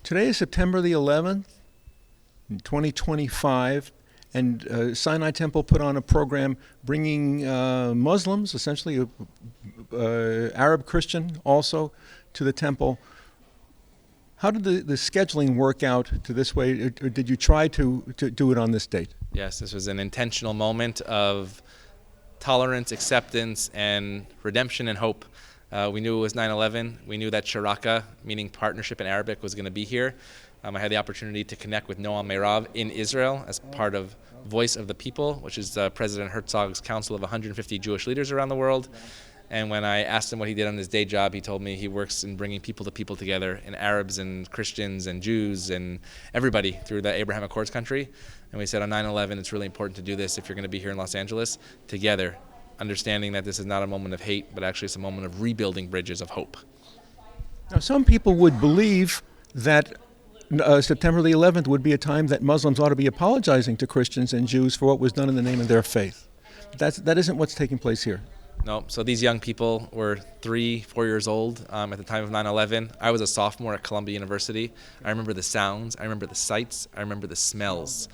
Today is September the 11th, 2025, and Sinai Temple put on a program bringing Muslims, essentially Arab Christian also, to the temple. How did the scheduling work out to this way, or did you try to do it on this date? Yes, this was an intentional moment of tolerance, acceptance, and redemption and hope. We knew it was 9/11. We knew that Sharaka, meaning partnership in Arabic, was going to be here. I had the opportunity to connect with Noam Meirav in Israel as part of Voice of the People, which is President Herzog's council of 150 Jewish leaders around the world. And when I asked him what he did on his day job, he told me he works in bringing people to people together, and Arabs and Christians and Jews and everybody through the Abraham Accords country. And we said on 9/11, it's really important to do this if you're going to be here in Los Angeles together, understanding that this is not a moment of hate, but actually it's a moment of rebuilding bridges of hope. Now, some people would believe that September the 11th would be a time that Muslims ought to be apologizing to Christians and Jews for what was done in the name of their faith. That isn't what's taking place here. No, so these young people were 3, 4 years old at the time of 9/11. I was a sophomore at Columbia University. I remember the sounds, I remember the sights, I remember the smells.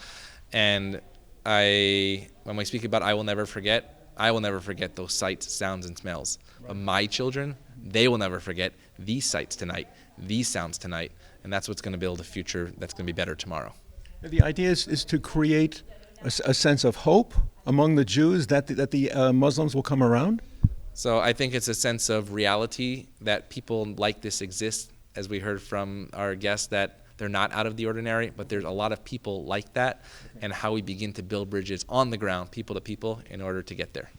And when we speak about I will never forget those sights, sounds, and smells. But my children, they will never forget these sights tonight, these sounds tonight, and that's what's going to build a future that's going to be better tomorrow. The idea is to create a sense of hope among the Jews that the Muslims will come around? So I think it's a sense of reality that people like this exist, as we heard from our guests, that they're not out of the ordinary, but there's a lot of people like that, and how we begin to build bridges on the ground, people to people, in order to get there.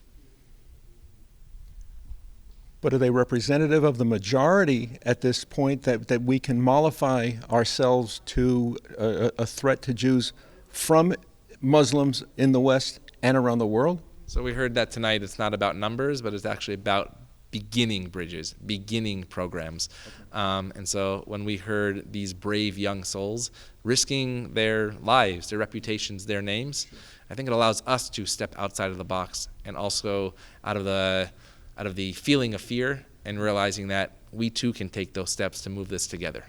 But are they representative of the majority at this point that we can mollify ourselves to a threat to Jews from Muslims in the West and around the world? So we heard that tonight it's not about numbers, but it's actually about beginning bridges, beginning programs. And so when we heard these brave young souls risking their lives, their reputations, their names, I think it allows us to step outside of the box and also out of the feeling of fear, and realizing that we too can take those steps to move this together.